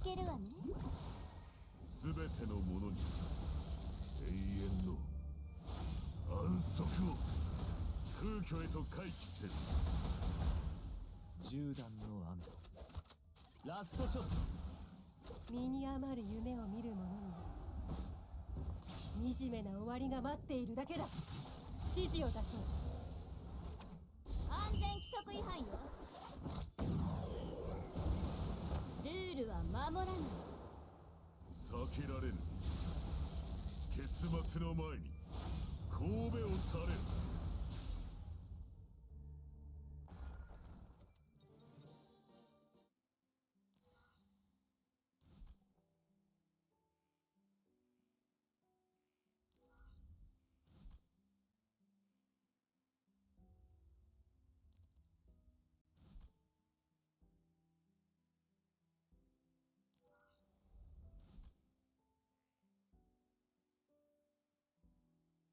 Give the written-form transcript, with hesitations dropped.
けるわね。すべてのものに永遠の安息を空虚へと回帰せる。銃弾の雨、ラストショット。身に余る夢を見る者に惨めな終わりが待っているだけだ。指示を出そう。安全規則違反よ。ルールは守らない。避けられぬ結末の前に神戸を垂れる。